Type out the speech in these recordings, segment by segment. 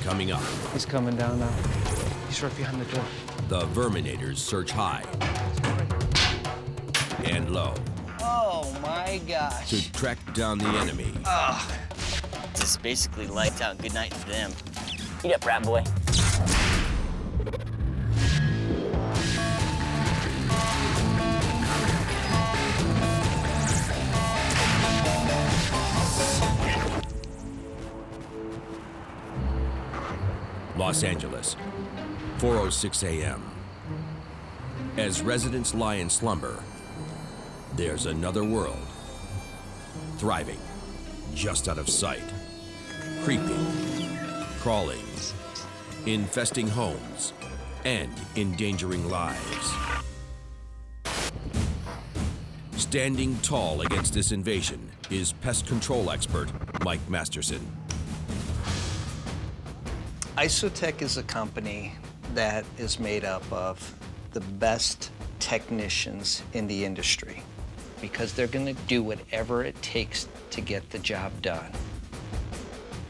coming up. He's coming down now. He's right behind the door. The Verminators search high and low Oh my gosh. to track down the enemy. This is basically lights out. Good night for them. Eat up, rat boy. Los Angeles, 4:06 a.m. As residents lie in slumber, there's another world, thriving, just out of sight, creeping, crawling, infesting homes, and endangering lives. Standing tall against this invasion is pest control expert Mike Masterson. Isotech is a company that is made up of the best technicians in the industry because they're going to do whatever it takes to get the job done.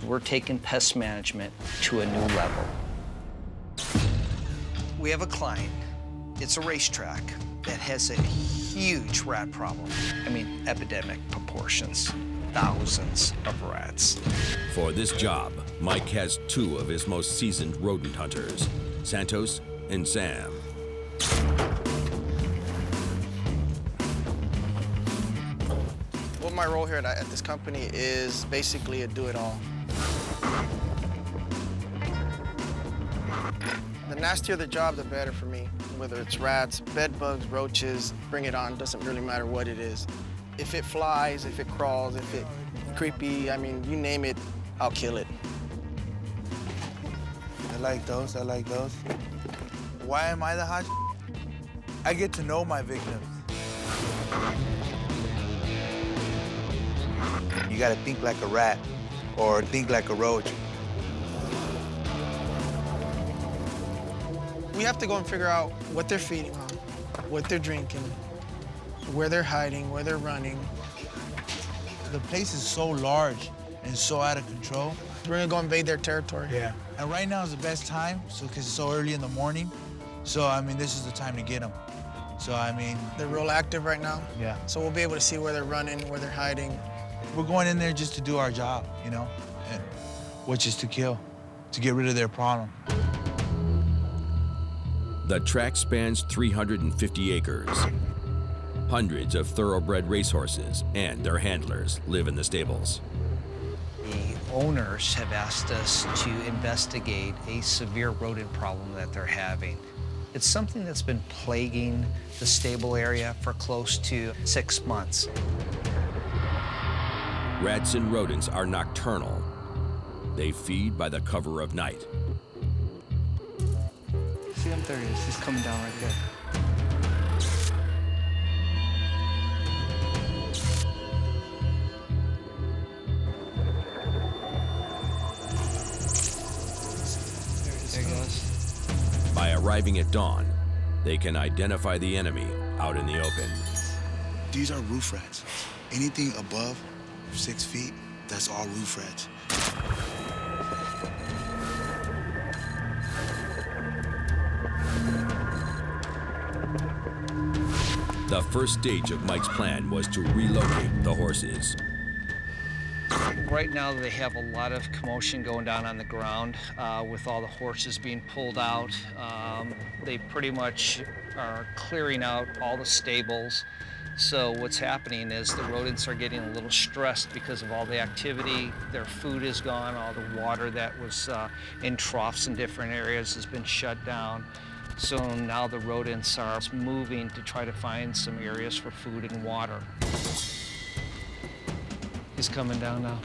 We're taking pest management to a new level. We have a client. It's a racetrack that has a huge rat problem. I mean, epidemic proportions. Thousands of rats. For this job, Mike has two of his most seasoned rodent hunters, Santos and Sam. Well, my role here at this company is basically a do-it-all. The nastier the job, the better for me. Whether it's rats, bed bugs, roaches, bring it on, doesn't really matter what it is. If it flies, if it crawls, if it's creepy, I mean, you name it, I'll kill it. I like those. Why am I the hot? I get to know my victims. You gotta think like a rat or think like a roach. We have to go and figure out what they're feeding on, what they're drinking, where they're hiding, where they're running. The place is so large and so out of control. We're gonna go invade their territory. Yeah. And right now is the best time, because it's so early in the morning. So, I mean, this is the time to get them. So, I mean... They're real active right now. Yeah. So we'll be able to see where they're running, where they're hiding. We're going in there just to do our job, you know, and, which is to kill, to get rid of their problem. The track spans 350 acres. Hundreds of thoroughbred racehorses and their handlers live in the stables. The owners have asked us to investigate a severe rodent problem that they're having. It's something that's been plaguing the stable area for close to 6 months. Rats and rodents are nocturnal. They feed by the cover of night. See him? There he is. He's coming down right there. There he goes. By arriving at dawn, they can identify the enemy out in the open. These are roof rats. Anything above 6 feet, that's all roof rats. The first stage of Mike's plan was to relocate the horses. Right now, they have a lot of commotion going down on the ground with all the horses being pulled out. They pretty much are clearing out all the stables. So what's happening is the rodents are getting a little stressed because of all the activity. Their food is gone. All the water that was in troughs in different areas has been shut down. So now the rodents are moving to try to find some areas for food and water. He's coming down now.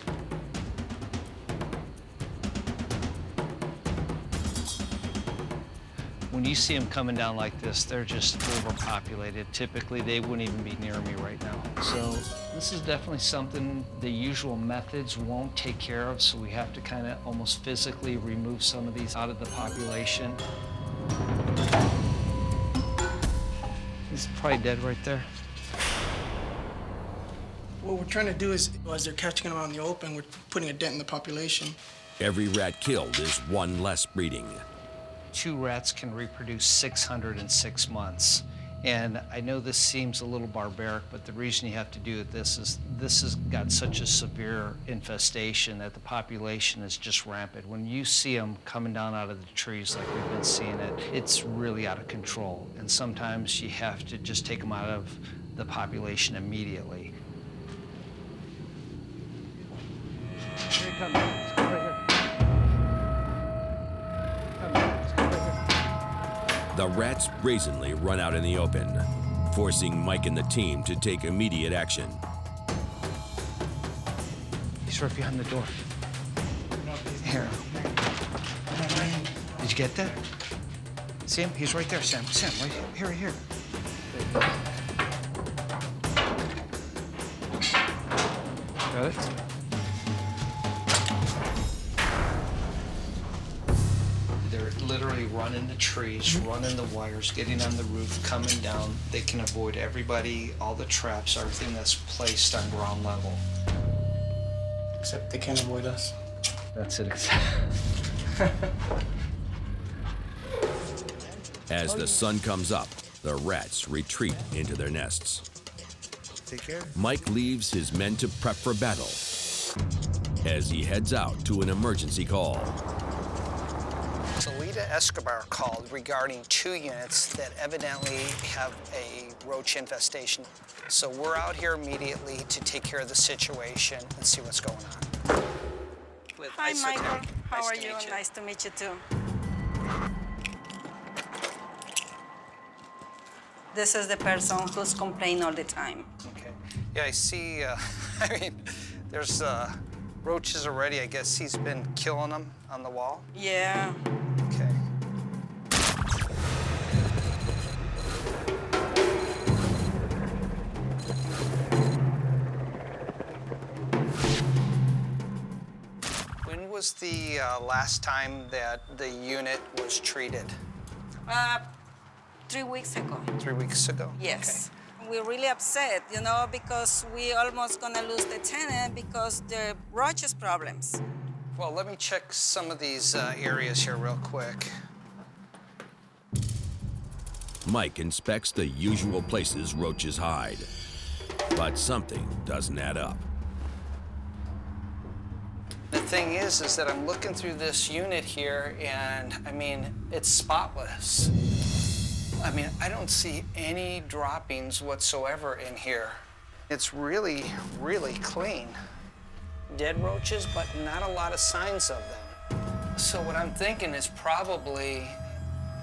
When you see them coming down like this, they're just overpopulated. Typically, they wouldn't even be near me right now. So this is definitely something the usual methods won't take care of, so we have to kind of almost physically remove some of these out of the population. He's probably dead right there. What we're trying to do is, as they're catching them out in the open, we're putting a dent in the population. Every rat killed is one less breeding. 2 rats can reproduce 600 in 6 months. And I know this seems a little barbaric, but the reason you have to do this has got such a severe infestation that the population is just rampant. When you see them coming down out of the trees like we've been seeing it, it's really out of control. And sometimes you have to just take them out of the population immediately. Here he comes. Let's go right here. The rats brazenly run out in the open, forcing Mike and the team to take immediate action. He's right behind the door. Here. Did you get that? See him? He's right there, Sam. Sam, right here. Here. Got it? They're literally running the trees, running the wires, getting on the roof, coming down. They can avoid everybody, all the traps, everything that's placed on ground level. Except they can't avoid us. That's it. As the sun comes up, the rats retreat into their nests. Take care. Mike leaves his men to prep for battle as he heads out to an emergency call. Salida Escobar called regarding 2 units that evidently have a roach infestation. So we're out here immediately to take care of the situation and see what's going on. Hi, Michael. How Nice are to you? meet you. Nice to meet you too. This is the person who's complaining all the time. Okay. Yeah, I see, I mean, there's roaches already. I guess he's been killing them on the wall. Yeah. Okay. When was the last time that the unit was treated? 3 weeks ago. 3 weeks ago? Yes. We're really upset, because we almost gonna lose the tenant because the roaches problems. Okay. Well, let me check some of these areas here real quick. Mike inspects the usual places roaches hide, but something doesn't add up. The thing is that I'm looking through this unit here, and I mean, it's spotless. I mean, I don't see any droppings whatsoever in here. It's really, really clean. Dead roaches, but not a lot of signs of them. So what I'm thinking is probably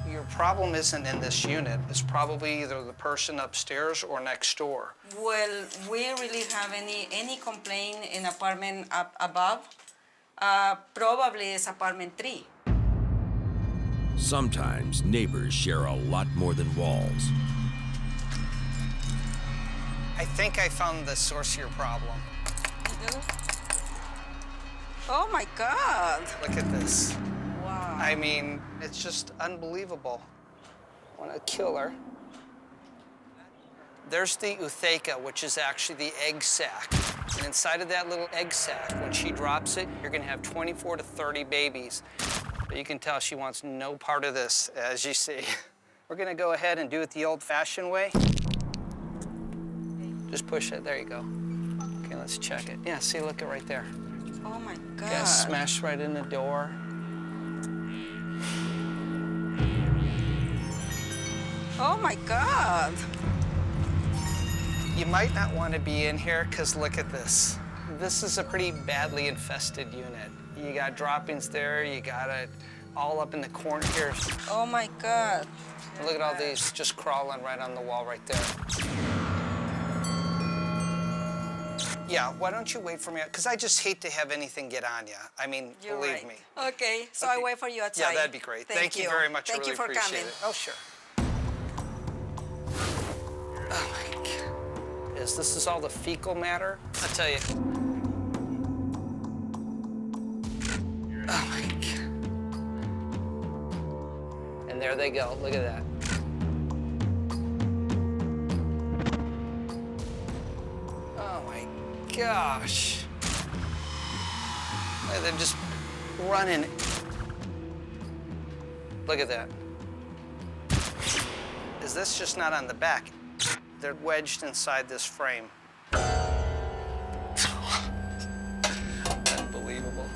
your problem isn't in this unit. It's probably either the person upstairs or next door. Well, we really have any complaint in apartment up above. Probably it's apartment 3. Sometimes neighbors share a lot more than walls. I think I found the source of your problem. You do? Oh my God. Look at this. Wow. I mean, it's just unbelievable. I want to kill her. There's the Eutheca, which is actually the egg sac. And inside of that little egg sac, when she drops it, you're gonna have 24 to 30 babies. But you can tell she wants no part of this, as you see. We're gonna go ahead and do it the old-fashioned way. Just push it, there you go. Okay, let's check it. Yeah, see, look it right there. Oh my God. Yeah, smash right in the door. Oh my God. You might not want to be in here because look at this. This is a pretty badly infested unit. You got droppings there, you got it all up in the corner here. Oh my God. Look at all these just crawling right on the wall right there. Yeah, why don't you wait for me? Because I just hate to have anything get on you. I mean, You're believe right. me. Okay, so Okay. I wait for you outside. Yeah, that'd be great. Thank you very much. Thank I really you for appreciate coming. it. Oh, sure. Oh my God. Yes, this is all the fecal matter. I'll tell you. Oh my God. And there they go. Look at that. Oh my gosh. They're just running. Look at that. Is this just not on the back? They're wedged inside this frame. Unbelievable.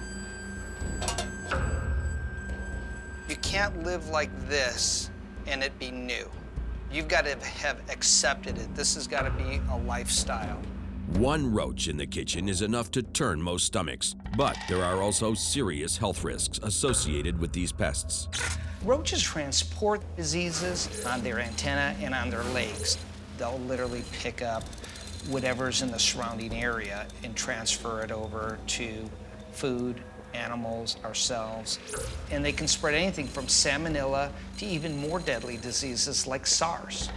You can't live like this and it be new. You've got to have accepted it. This has got to be a lifestyle. One roach in the kitchen is enough to turn most stomachs, but there are also serious health risks associated with these pests. Roaches transport diseases on their antenna and on their legs. They'll literally pick up whatever's in the surrounding area and transfer it over to food, animals, ourselves. And they can spread anything from salmonella to even more deadly diseases like SARS.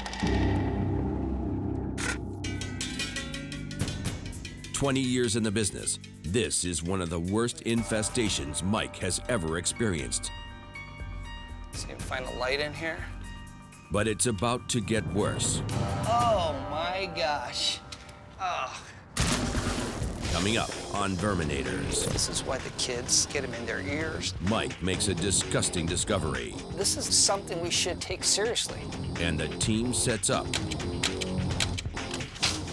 20 years in the business, this is one of the worst infestations Mike has ever experienced. See if I can find a light in here. But it's about to get worse. Oh my gosh. Oh. Coming up on Verminators, This is why the kids get them in their ears. Mike makes a disgusting discovery, This is something we should take seriously. and the team sets up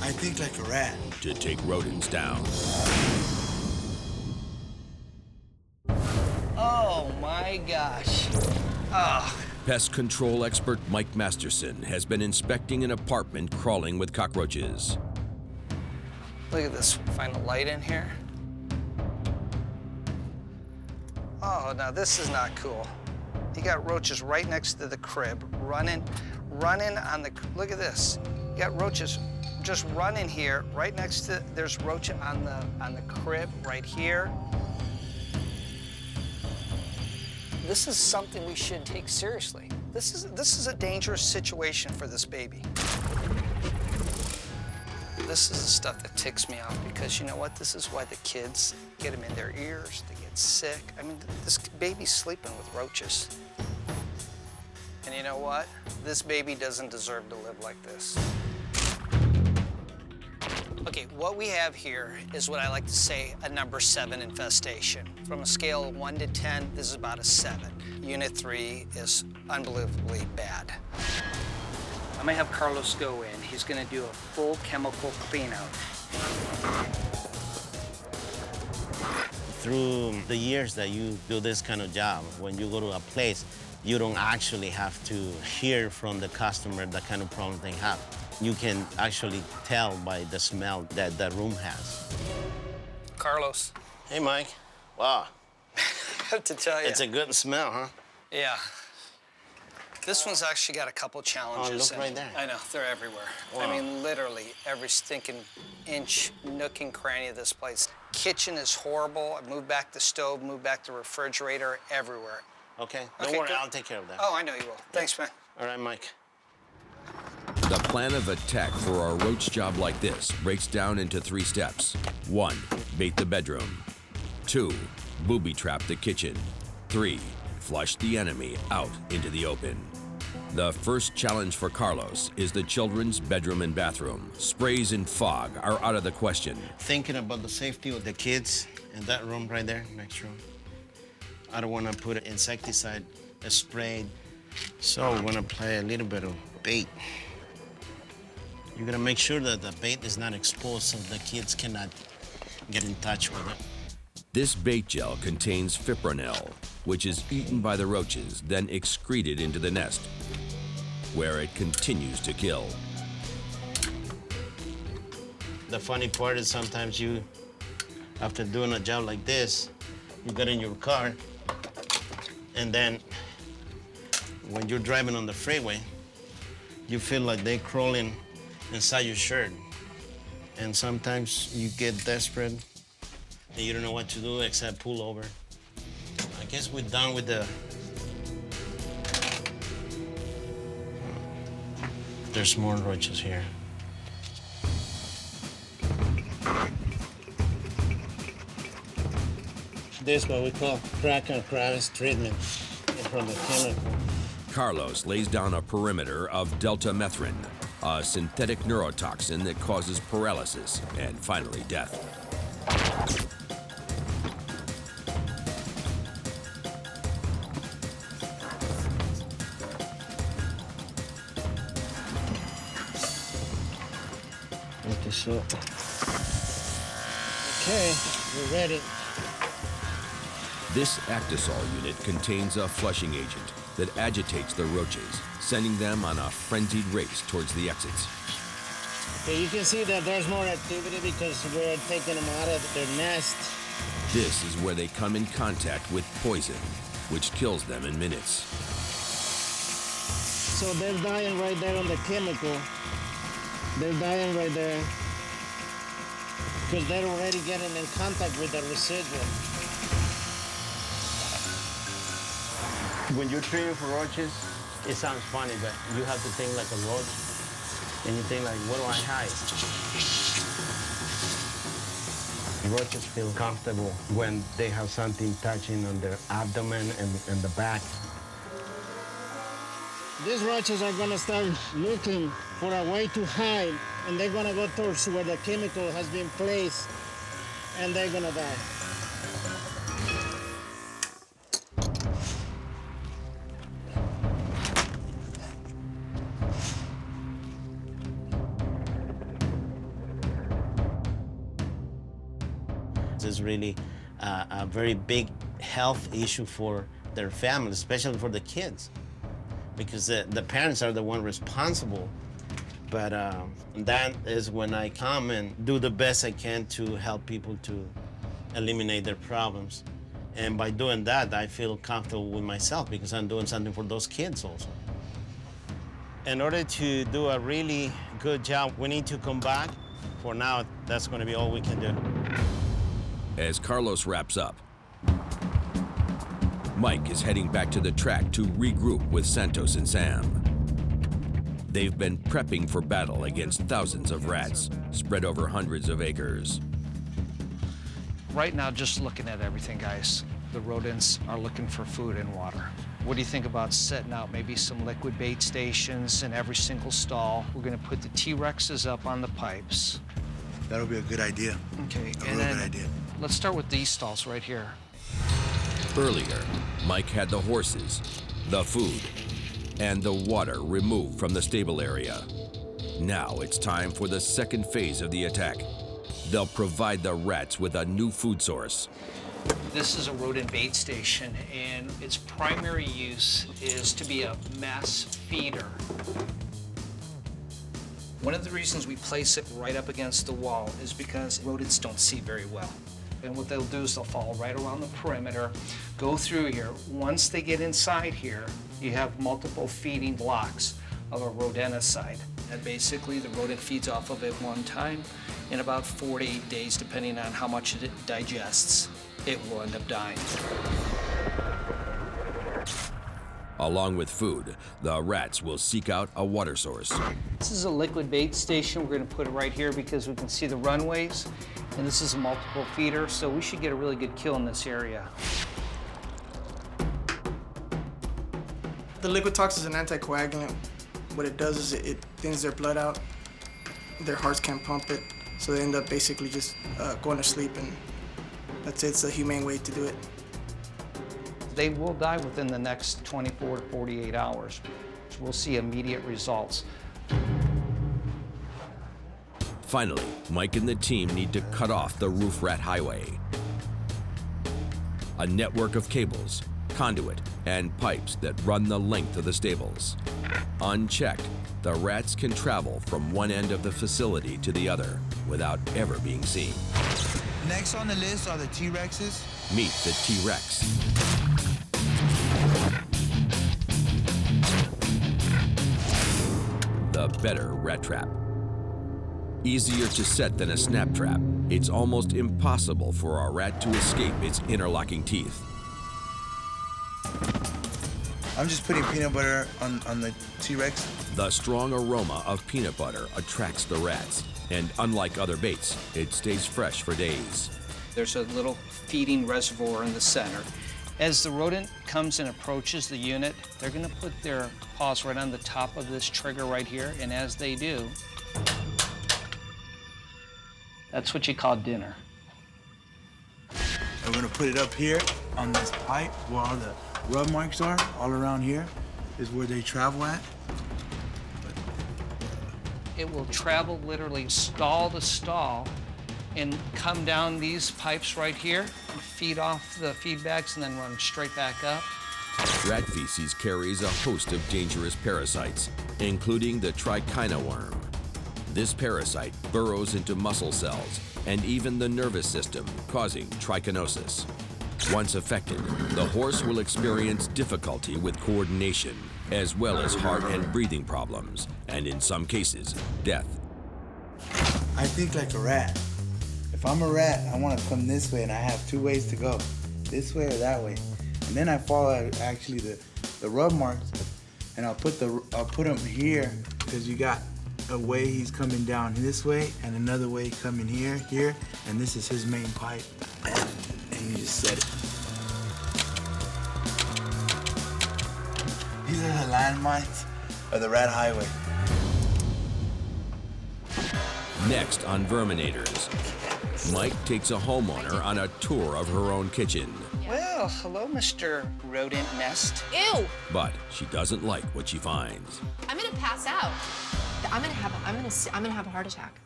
I think like a rat. to take rodents down. Oh my gosh. Oh. Pest control expert Mike Masterson has been inspecting an apartment crawling with cockroaches. Look at this. Find a light in here. Oh, now this is not cool. You got roaches right next to the crib, running on the, look at this. You got roaches just running here, right next to, there's roach on the crib right here. This is something we should take seriously. This is a dangerous situation for this baby. This is the stuff that ticks me off because you know what? This is why the kids get them in their ears, they get sick. I mean, this baby's sleeping with roaches. And you know what? This baby doesn't deserve to live like this. Okay, what we have here is what I like to say a number 7 infestation. From a scale of 1 to 10, this is about a 7. Unit 3 is unbelievably bad. I'm gonna have Carlos go in. He's gonna do a full chemical cleanout. Through the years that you do this kind of job, when you go to a place, you don't actually have to hear from the customer the kind of problem they have. You can actually tell by the smell that the room has. Carlos. Hey, Mike. Wow. I have to tell you. It's a good smell, huh? Yeah. This one's actually got a couple challenges. look right there. I know, they're everywhere. Wow. I mean, literally every stinking inch, nook and cranny of this place. Kitchen is horrible. I moved back the stove, moved back the refrigerator, everywhere. Okay. Don't Okay, worry, good. I'll take care of that. Oh, I know you will. Thanks, man. All right, Mike. The plan of attack for a roach job like this breaks down into 3 steps. 1, bait the bedroom. 2, booby trap the kitchen. 3, flush the enemy out into the open. The first challenge for Carlos is the children's bedroom and bathroom. Sprays and fog are out of the question. Thinking about the safety of the kids in that room right there, next room. I don't want to put an insecticide, a spray. So we're going to apply a little bit of bait. You're going to make sure that the bait is not exposed so the kids cannot get in touch with it. This bait gel contains fipronil, which is eaten by the roaches, then excreted into the nest, where it continues to kill. The funny part is sometimes you, after doing a job like this, you get in your car, and then when you're driving on the freeway, you feel like they're crawling inside your shirt. And sometimes you get desperate and you don't know what to do except pull over. I guess we're done with the... There's more roaches here. This is what we call crack and crevice treatment from the chemical. Carlos lays down a perimeter of deltamethrin, a synthetic neurotoxin that causes paralysis and finally death. so. Okay, we're ready. This Actisol unit contains a flushing agent that agitates the roaches, sending them on a frenzied race towards the exits. Okay, you can see that there's more activity because we're taking them out of their nest. This is where they come in contact with poison, which kills them in minutes. So they're dying right there on the chemical. They're dying right there because they're already getting in contact with the residual. When you're treating for roaches, it sounds funny, but you have to think like a roach. And you think like, what do I hide? Roaches feel comfortable when they have something touching on their abdomen and the back. These roaches are gonna start looking for a way to hide, and they're gonna go towards where the chemical has been placed, and they're gonna die. Is really a very big health issue for their families, especially for the kids, because the parents are the one responsible. But that is when I come and do the best I can to help people to eliminate their problems. And by doing that, I feel comfortable with myself because I'm doing something for those kids also. In order to do a really good job, we need to come back. For now, that's going to be all we can do. As Carlos wraps up, Mike is heading back to the track to regroup with Santos and Sam. They've been prepping for battle against thousands of rats spread over hundreds of acres. Right now, just looking at everything, guys, the rodents are looking for food and water. What do you think about setting out maybe some liquid bait stations in every single stall? We're gonna put the T-Rexes up on the pipes. That'll be a good idea. Okay, A and real then good idea. let's start with these stalls right here. Earlier, Mike had the horses, the food, and the water removed from the stable area. Now it's time for the second phase of the attack. They'll provide the rats with a new food source. This is a rodent bait station, and its primary use is to be a mass feeder. One of the reasons we place it right up against the wall is because rodents don't see very well. And what they'll do is they'll follow right around the perimeter, go through here. Once they get inside here, you have multiple feeding blocks of a rodenticide. And basically, the rodent feeds off of it one time. In about 40 days, depending on how much it digests, it will end up dying. Along with food, the rats will seek out a water source. This is a liquid bait station. We're going to put it right here because we can see the runways. And this is a multiple feeder, so we should get a really good kill in this area. The liquid tox is an anticoagulant. What it does is it thins their blood out. Their hearts can't pump it, so they end up basically just going to sleep, and that's it. It's a humane way to do it. They will die within the next 24 to 48 hours. We'll see immediate results. Finally, Mike and the team need to cut off the roof rat highway. A network of cables, conduit, and pipes that run the length of the stables. Unchecked, the rats can travel from one end of the facility to the other without ever being seen. Next on the list are the T-Rexes. Meet the T-Rex. The better rat trap. Easier to set than a snap trap, it's almost impossible for a rat to escape its interlocking teeth. I'm just putting peanut butter on the T-Rex. The strong aroma of peanut butter attracts the rats, and unlike other baits, it stays fresh for days. There's a little feeding reservoir in the center. As the rodent comes and approaches the unit, they're going to put their paws right on the top of this trigger right here, and as they do, that's what you call dinner. And we're gonna put it up here on this pipe where all the rub marks are. All around here is where they travel at. It will travel literally stall to stall and come down these pipes right here, and feed off the feed bags, and then run straight back up. Rat feces carries a host of dangerous parasites, including the trichina worm. This parasite burrows into muscle cells and even the nervous system, causing trichinosis. Once affected, the horse will experience difficulty with coordination, as well as heart and breathing problems, and in some cases, death. I think like a rat. If I'm a rat, I want to come this way, and I have two ways to go, this way or that way. And then I follow actually the rub marks, and I'll put them here, because you got a way he's coming down this way and another way coming here, and this is his main pipe. And you just set it. These are the landmines of the rat highway. Next on Verminators, Mike takes a homeowner on a tour of her own kitchen. Well, hello, Mr. Rodent Nest. Ew! But she doesn't like what she finds. I'm gonna pass out. I'm gonna have a heart attack.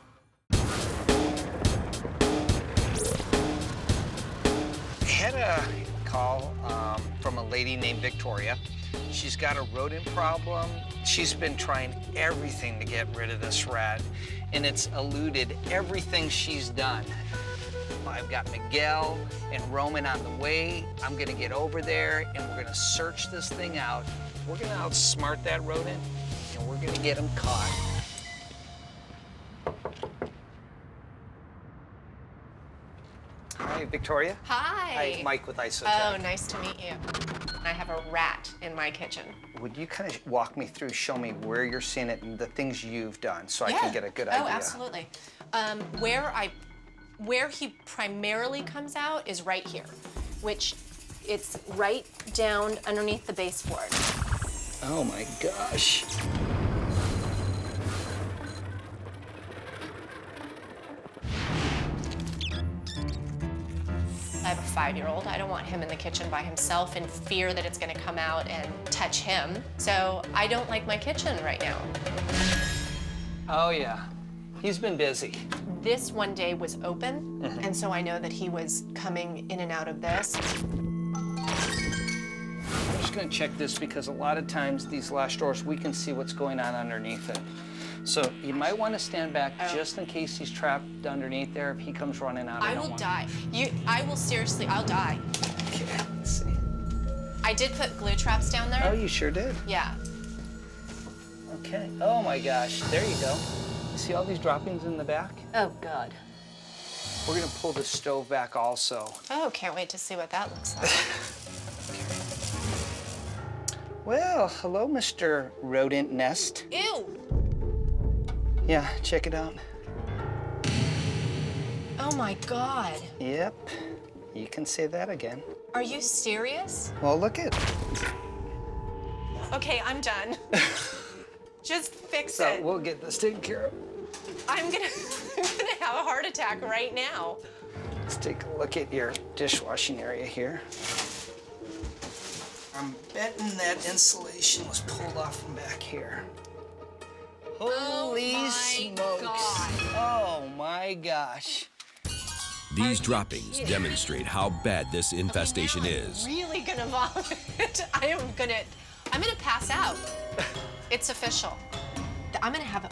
I had a call from a lady named Victoria. She's got a rodent problem. She's been trying everything to get rid of this rat, and it's eluded everything she's done. I've got Miguel and Roman on the way. I'm gonna get over there, and we're gonna search this thing out. We're gonna outsmart that rodent, and we're gonna get him caught. Hi, Victoria. Hi. Hi, Mike with Isotech. Oh, nice to meet you. I have a rat in my kitchen. Would you kind of walk me through, show me where you're seeing it and the things you've done so I can get a good idea? Oh, absolutely. Where he primarily comes out is right here, which it's right down underneath the baseboard. Oh my gosh. I have a 5-year-old. I don't want him in the kitchen by himself in fear that it's gonna come out and touch him. So I don't like my kitchen right now. Oh yeah, he's been busy. This one day was open, and so I know that he was coming in and out of this. I'm just gonna check this because a lot of times these latch doors, we can see what's going on underneath it. So you might want to stand back just in case he's trapped underneath there. If he comes running out, I will die. I will seriously, I'll die. Okay, let's see. I did put glue traps down there. Oh, you sure did? Yeah. Okay. Oh my gosh, there you go. You see all these droppings in the back? Oh, God. We're gonna pull the stove back also. Oh, can't wait to see what that looks like. Well, hello, Mr. Rodent Nest. Ew! Yeah, check it out. Oh my God. Yep, you can say that again. Are you serious? Well, look it. Okay, I'm done. Just fix So it. we'll get this taken care of. I'm gonna have a heart attack right now. Let's take a look at your dishwashing area here. I'm betting that insulation was pulled off from back here. Holy smokes. God. Oh my gosh. These droppings demonstrate how bad this infestation is. I'm really gonna vomit. I'm gonna pass out. It's official. I'm gonna have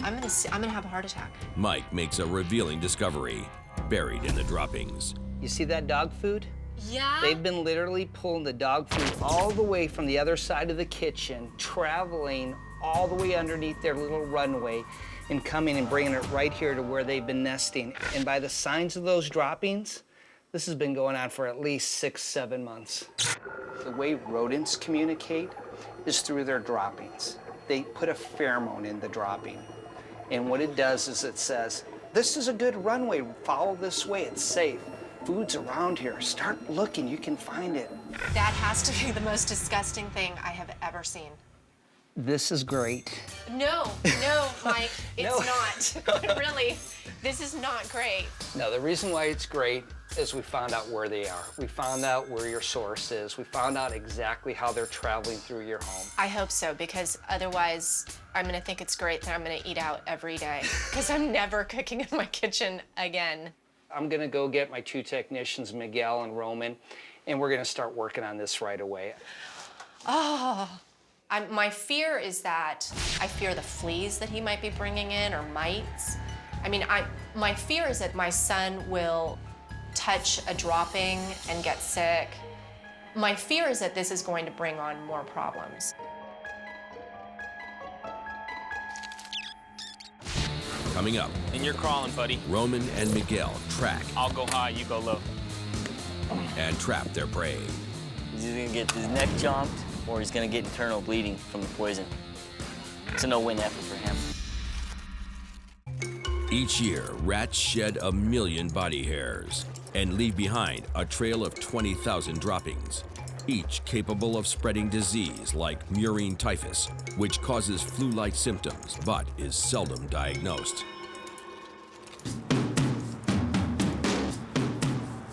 a heart attack. Mike makes a revealing discovery buried in the droppings. You see that dog food? Yeah? They've been literally pulling the dog food all the way from the other side of the kitchen, traveling all the way underneath their little runway and coming and bringing it right here to where they've been nesting. And by the signs of those droppings, this has been going on for at least 6-7 months. The way rodents communicate is through their droppings. They put a pheromone in the dropping. And what it does is it says, this is a good runway, follow this way, it's safe. Food's around here, start looking, you can find it. That has to be the most disgusting thing I have ever seen. This is great. No, Mike, it's not. Really, this is not great. No, the reason why it's great is we found out where they are. We found out where your source is. We found out exactly how they're traveling through your home. I hope so, because otherwise I'm gonna think it's great that I'm gonna eat out every day, because I'm never cooking in my kitchen again. I'm gonna go get my 2 technicians, Miguel and Roman, and we're gonna start working on this right away. Oh, my fear is that I fear the fleas that he might be bringing in, or mites. I mean, my fear is that my son will touch a dropping and get sick. My fear is that this is going to bring on more problems. Coming up, And you're crawling, buddy. Roman and Miguel track I'll go high, you go low. and trap their prey. He's either gonna get his neck chomped or he's gonna get internal bleeding from the poison. It's a no-win effort for him. Each year, rats shed 1 million body hairs and leave behind a trail of 20,000 droppings, each capable of spreading disease like murine typhus, which causes flu-like symptoms but is seldom diagnosed.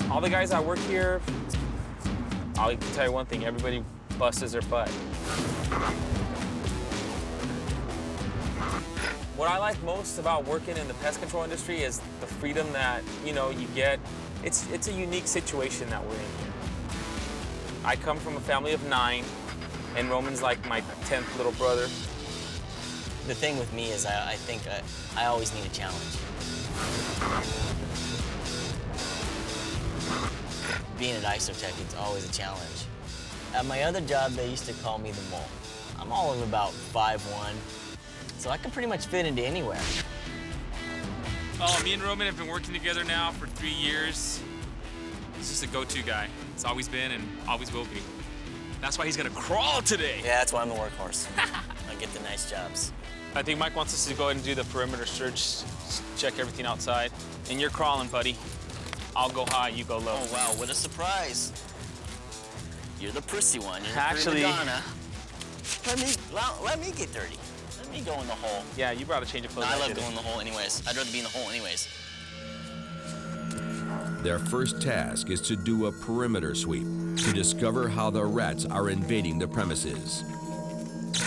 All the guys that work here, I'll tell you one thing, everybody busts their butt. What I like most about working in the pest control industry is the freedom that, you get. It's a unique situation that we're in here. I come from a family of 9, and Roman's like my 10th little brother. The thing with me is I think I always need a challenge. Being at Isotech, it's always a challenge. At my other job, they used to call me the mole. I'm all of about 5'1", so I can pretty much fit into anywhere. Oh, me and Roman have been working together now for 3 years. He's just a go-to guy. It's always been and always will be. That's why he's gonna crawl today. Yeah, that's why I'm the workhorse. I get the nice jobs. I think Mike wants us to go ahead and do the perimeter search, check everything outside. And you're crawling, buddy. I'll go high, you go low. Oh, wow, what a surprise. You're the prissy one. You're the Actually, prima donna. Let me get dirty. Let me go in the hole. Yeah, you brought a change of clothes. No, I love going in the hole anyways. I'd rather be in the hole anyways. Their first task is to do a perimeter sweep to discover how the rats are invading the premises.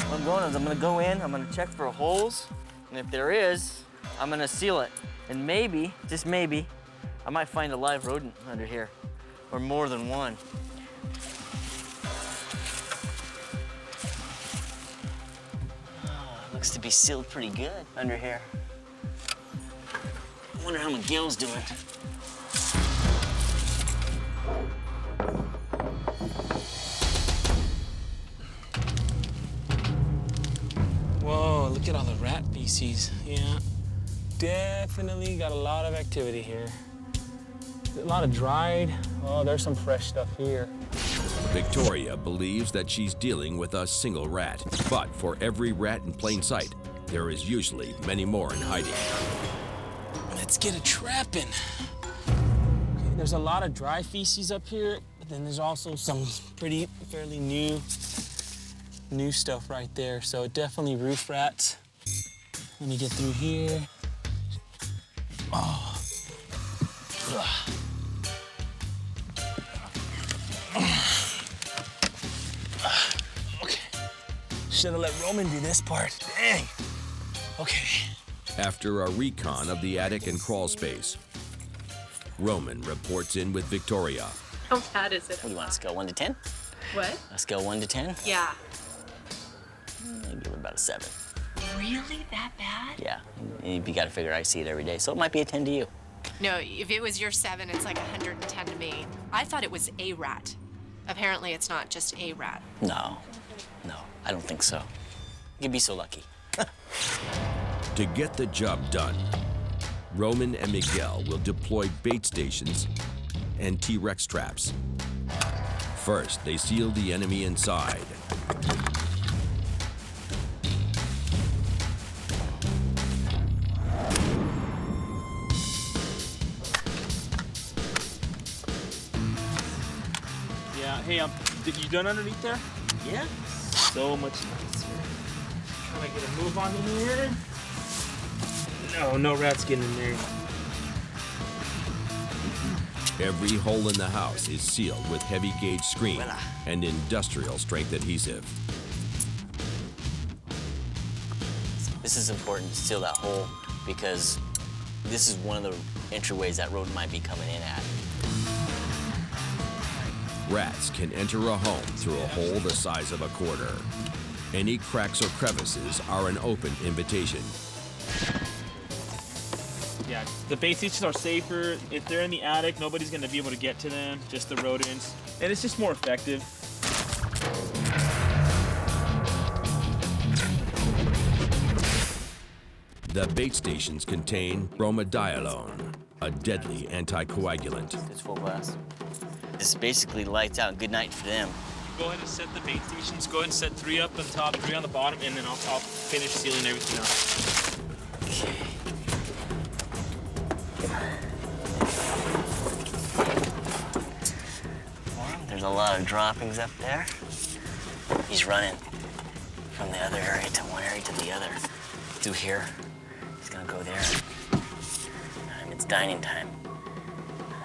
What I'm going is I'm gonna go in, I'm gonna check for holes, and if there is, I'm gonna seal it. And maybe, just maybe, I might find a live rodent under here, or more than one. Oh, looks to be sealed pretty good under here. I wonder how Miguel's doing. Whoa, look at all the rat feces. Yeah, definitely got a lot of activity here. A lot of dried. Oh, there's some fresh stuff here. Victoria believes that she's dealing with a single rat, but for every rat in plain sight, there is usually many more in hiding. Let's get a trap in. Okay, there's a lot of dry feces up here, but then there's also some fairly new stuff right there. So definitely roof rats. Let me get through here. Oh. Ugh. Okay. Should have let Roman do this part. Dang. Okay. After a recon of the attic and crawl space, Roman reports in with Victoria. How bad is it? What do you want, a scale 1 to 10? What? A scale 1 to 10? Yeah. I'd give it about a 7. Really? That bad? Yeah, you gotta figure I see it every day, so it might be a 10 to you. No, if it was your 7, it's like 110 to me. I thought it was a rat. Apparently, it's not just a rat. No, I don't think so. You'd be so lucky. To get the job done, Roman and Miguel will deploy bait stations and T-Rex traps. First, they seal the enemy inside. Yeah, hey, you done underneath there? Yeah. So much nicer. Trying to get a move on in here. No, no rats getting in there. Every hole in the house is sealed with heavy gauge screen and industrial strength adhesive. This is important to seal that hole because this is one of the entryways that rodent might be coming in at. Rats can enter a home through a hole the size of a quarter. Any cracks or crevices are an open invitation. Yeah, the bait stations are safer. If they're in the attic, nobody's gonna be able to get to them, just the rodents. And it's just more effective. The bait stations contain bromadiolone, a deadly anticoagulant. It's full blast. This basically lights out. Good night for them. Go ahead and set the bait stations. Go ahead and set 3 up on top, 3 on the bottom, and then I'll finish sealing everything up. Okay. There's a lot of droppings up there. He's running from the other area to one area to the other. Through here. He's gonna go there. It's dining time.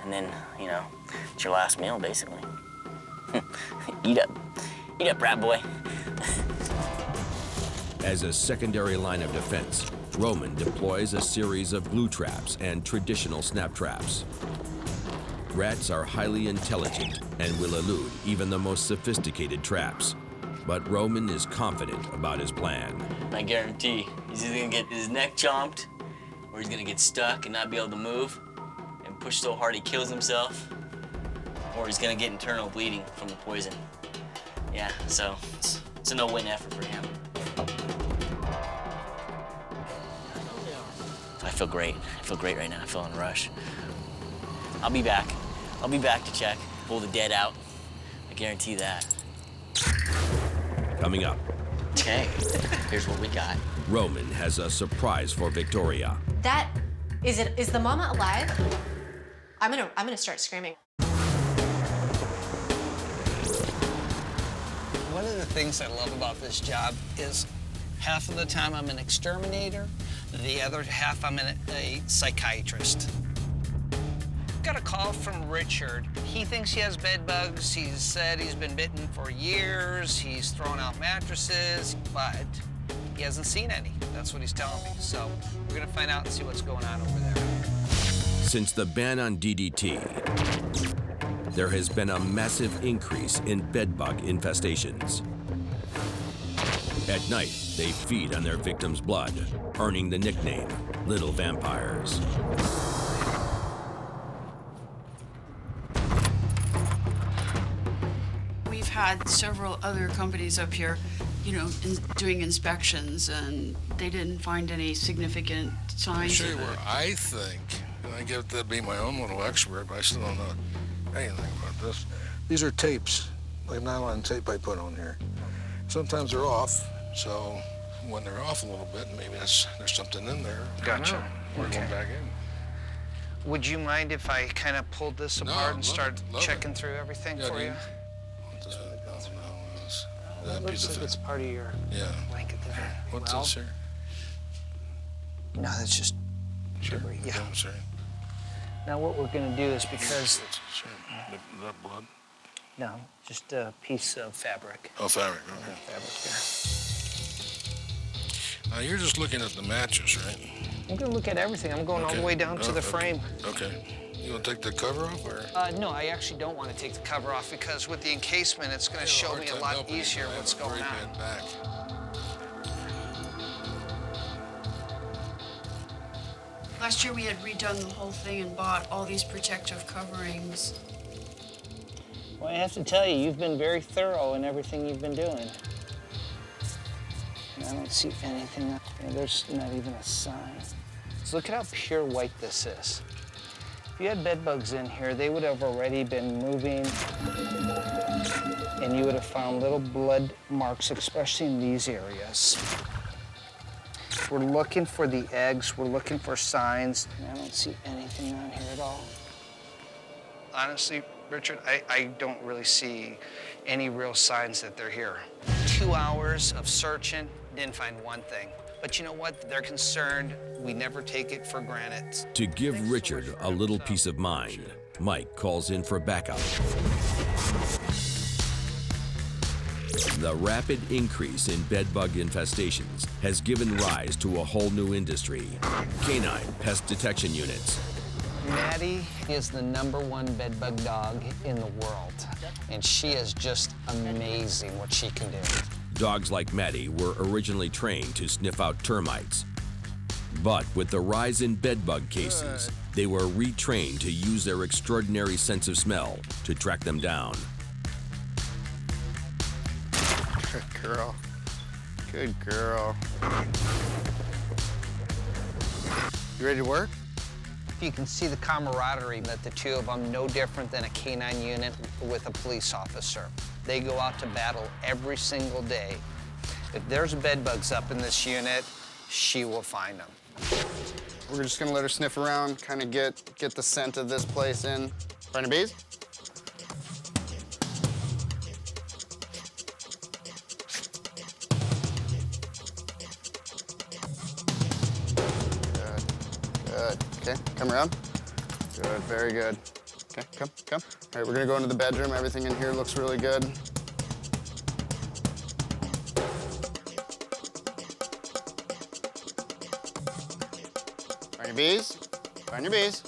And then, you know, it's your last meal, basically. Eat up, rat boy. As a secondary line of defense, Roman deploys a series of glue traps and traditional snap traps. Rats are highly intelligent and will elude even the most sophisticated traps. But Roman is confident about his plan. I guarantee he's either gonna get his neck chomped or he's gonna get stuck and not be able to move and push so hard he kills himself, or he's gonna get internal bleeding from the poison. Yeah, so it's a no-win effort for him. I feel great. I feel great right now. I feel in a rush. I'll be back. I'll be back to check, pull the dead out. I guarantee that. Coming up, Okay, here's what we got. Roman has a surprise for Victoria. That is the mama alive? I'm gonna start screaming. One of the things I love about this job is half of the time I'm an exterminator, the other half I'm a psychiatrist. Got a call from Richard. He thinks he has bed bugs. He's said he's been bitten for years. He's thrown out mattresses, but he hasn't seen any. That's what he's telling me. So we're gonna find out and see what's going on over there. Since the ban on DDT, there has been a massive increase in bedbug infestations. At night, they feed on their victims' blood, earning the nickname Little Vampires. We've had several other companies up here, you know, doing inspections, and they didn't find any significant signs I'll show you of it. where I think, and I get to be my own little expert, but I still don't know anything about this. These are tapes, like nylon tape I put on here. Sometimes they're off, so when they're off a little bit, maybe there's something in there. Gotcha. We're going back in. Would you mind if I kind of pulled this No, apart and love start it, love checking through everything Yeah, for do you? That Looks piece like of it's it. part of your Yeah. blanket there. What's Well, this here? No, that's just debris. Yeah. I'm sorry. Now what we're gonna do is because Sure. That blood? no, just a piece of fabric. Oh, fabric, okay. Fabric Now, you're just looking at the mattress, right? here. I'm gonna look at everything. I'm going all the Okay. way down to the Okay. frame. Okay. You want to take the cover off, or? No, I actually don't want to take the cover off because with the encasement, it's gonna show me a lot easier what's going on. Back. Last year we had redone the whole thing and bought all these protective coverings. Well, I have to tell you, you've been very thorough in everything you've been doing. I don't see anything. There's not even a sign. So look at how pure white this is. If you had bed bugs in here, they would have already been moving, and you would have found little blood marks, especially in these areas. We're looking for the eggs. We're looking for signs. I don't see anything on here at all. Honestly, Richard, I don't really see any real signs that they're here. 2 hours of searching, Didn't find one thing. But you know what? They're concerned. We never take it for granted. To give Richard a little peace of mind, Mike calls in for backup. The rapid increase in bedbug infestations has given rise to a whole new industry, canine pest detection units. Maddie is the #1 bedbug dog in the world, and she is just amazing what she can do. Dogs like Maddie were originally trained to sniff out termites. But with the rise in bedbug cases, they were retrained to use their extraordinary sense of smell to track them down. Good girl. Good girl. You ready to work? You can see the camaraderie that the two of them, no different than a canine unit with a police officer. They go out to battle every single day. If there's bedbugs up in this unit, she will find them. We're just gonna let her sniff around, kind of get the scent of this place in. Find any bees? Good. Okay, come around. Good, very good. Okay, come. All right, we're gonna go into the bedroom. Everything in here looks really good. Find your bees. Find your bees.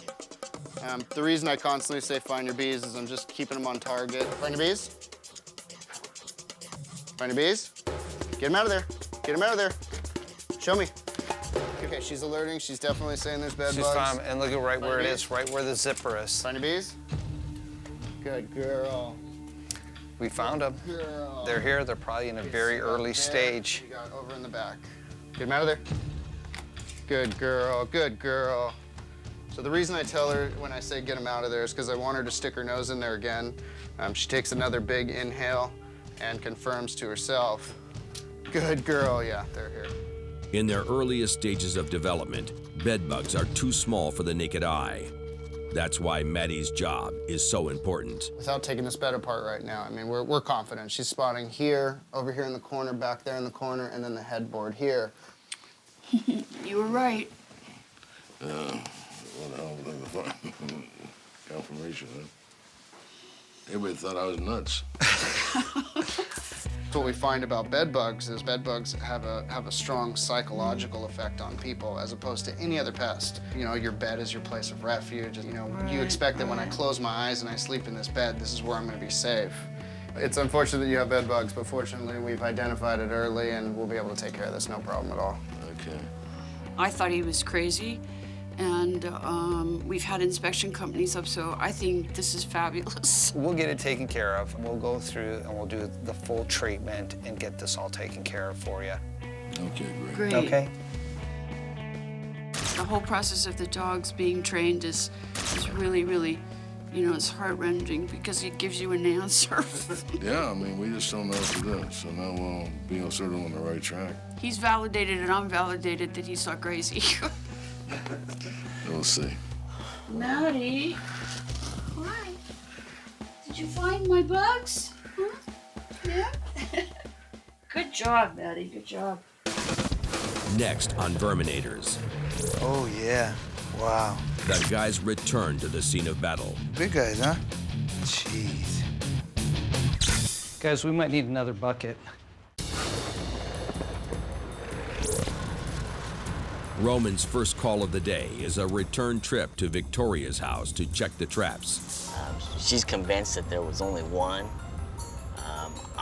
The reason I constantly say find your bees is I'm just keeping them on target. Find your bees. Find your bees. Get them out of there. Get them out of there. Show me. Okay, she's alerting. She's definitely saying there's bed She's bugs. found, and look at right where it is, right where the zipper is. Find your bees. Good girl. We found them. Girl. They're here. They're probably in a very early stage. You got over in the back. Get them out of there. Good girl. Good girl. So the reason I tell her when I say get them out of there is because I want her to stick her nose in there again. She takes another big inhale and confirms to herself. Good girl. Yeah, they're here. In their earliest stages of development, bedbugs are too small for the naked eye. That's why Maddie's job is so important. Without taking this bed apart right now, I mean, we're confident. She's spotting here, over here in the corner, back there in the corner, and then the headboard here. You were right. What the hell was that? Confirmation, huh? Everybody thought I was nuts. What we find about bedbugs is bedbugs have a strong psychological effect on people as opposed to any other pest. You know, your bed is your place of refuge. You know, you expect that when I close my eyes and I sleep in this bed, this is where I'm going to be safe. It's unfortunate that you have bedbugs, but fortunately we've identified it early and we'll be able to take care of this, no problem at all. Okay. I thought he was crazy, and we've had inspection companies up, so I think this is fabulous. We'll get it taken care of. We'll go through and we'll do the full treatment and get this all taken care of for you. Okay, great. Great. Okay. The whole process of the dogs being trained is really, really, you know, it's heart-rending because it gives you an answer. Yeah, I mean, we just don't know what to do. So now we'll be sort of on the right track. He's validated and I'm validated that he's not crazy. We'll see. Maddie. Hi. Did you find my bugs? Huh? Yeah? Good job, Maddie. Good job. Next on Verminators, Oh, yeah. Wow. the guys return to the scene of battle. Big guys, huh? Jeez. Guys, we might need another bucket. Roman's first call of the day is a return trip to Victoria's house to check the traps. She's convinced that there was only one.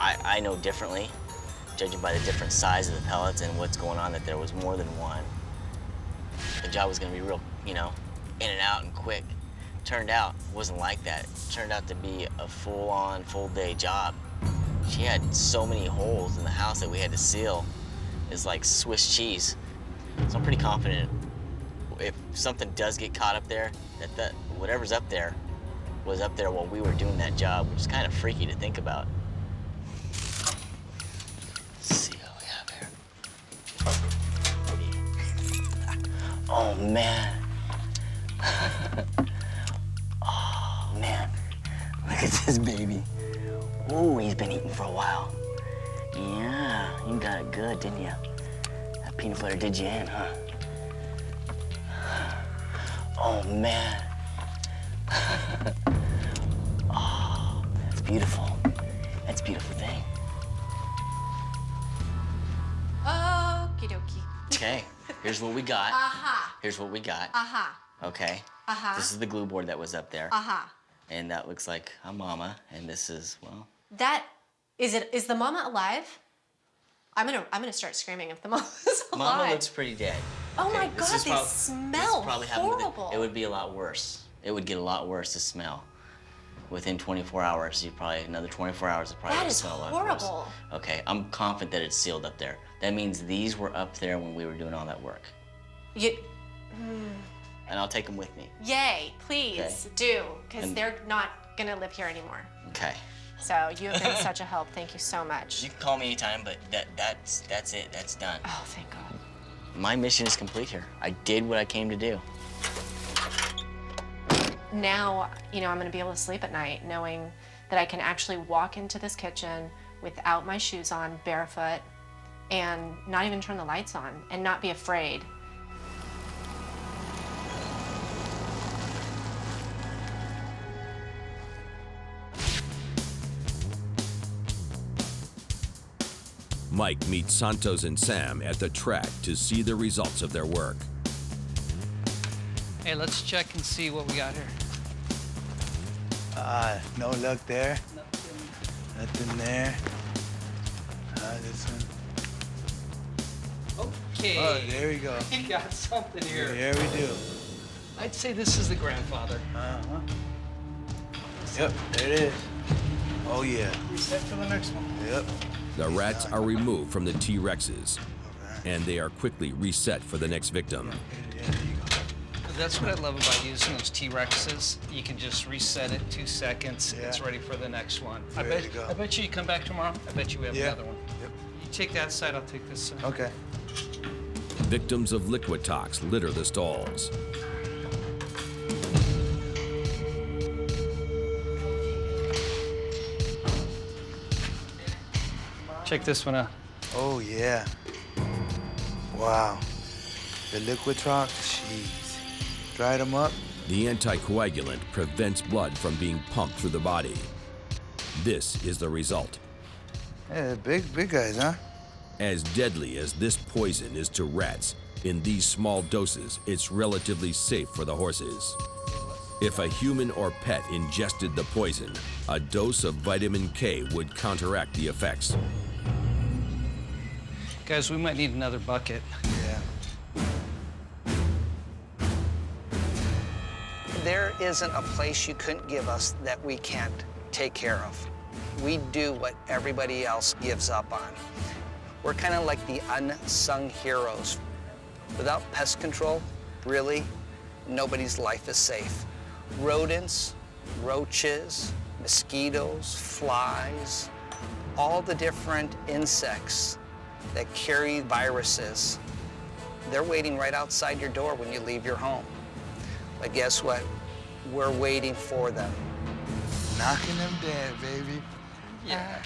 I know differently, judging by the different size of the pellets and what's going on, that there was more than one. The job was gonna be real, you know, in and out and quick. Turned out, it wasn't like that. It turned out to be a full-on, full-day job. She had so many holes in the house that we had to seal. It's like Swiss cheese. So I'm pretty confident if something does get caught up there, that whatever's up there was up there while we were doing that job, which is kind of freaky to think about. Let's see what we have here. Oh, man. Oh, man. Look at this baby. Ooh, he's been eating for a while. Yeah, you got it good, didn't you? That peanut butter did you in, huh? Oh, man. Oh, that's beautiful. That's a beautiful thing. Okie dokie. Okay, here's what we got. Aha. Here's what we got. Aha. Okay. Uh-huh. This is the glue board that was up there. Aha. And that looks like a mama, and this is, well... That, is the mama alive? I'm gonna start screaming if the mama's alive. Mama looks pretty dead. Oh Okay, my this God, is they smell probably happened with horrible. It would be a lot worse. It would get a lot worse to smell. Within 24 hours, you probably, another 24 hours, it probably That would is smell a lot horrible. worse. Okay, I'm confident that it's sealed up there. That means these were up there when we were doing all that work. You, And I'll take them with me. yay, please do, because And- they're not gonna live here anymore. Okay. So you have been such a help. Thank you so much. You can call me anytime, but that's it. That's done. Oh, thank God. My mission is complete here. I did what I came to do. Now, I'm gonna be able to sleep at night knowing that I can actually walk into this kitchen without my shoes on, barefoot, and not even turn the lights on, and not be afraid. Mike meets Santos and Sam at the track to see the results of their work. Hey, let's check and see what we got here. No luck there. Nothing there. This one. Okay. Oh, there we go. We got something here. There we do. I'd say this is the grandfather. Uh-huh. Yep, there it is. Oh, yeah. Reset for the next one. Yep. The rats are removed from the T-Rexes, and they are quickly reset for the next victim. That's what I love about using those T-Rexes. You can just reset it 2 seconds. Yeah. It's ready for the next one. It's ready to go. I bet you come back tomorrow. I bet you we have Yeah. another one. Yep. You take that side, I'll take this side. Okay. Victims of Liquitox litter the stalls. Check this one out. Oh, yeah. Wow. The Liquitox, jeez. Dried them up. The anticoagulant prevents blood from being pumped through the body. This is the result. Yeah, big guys, huh? As deadly as this poison is to rats, in these small doses, it's relatively safe for the horses. If a human or pet ingested the poison, a dose of vitamin K would counteract the effects. Guys, we might need another bucket. Yeah. There isn't a place you couldn't give us that we can't take care of. We do what everybody else gives up on. We're kind of like the unsung heroes. Without pest control, really, nobody's life is safe. Rodents, roaches, mosquitoes, flies, all the different insects that carry viruses, they're waiting right outside your door when you leave your home. But guess what? We're waiting for them. Knocking them dead, baby. Yeah.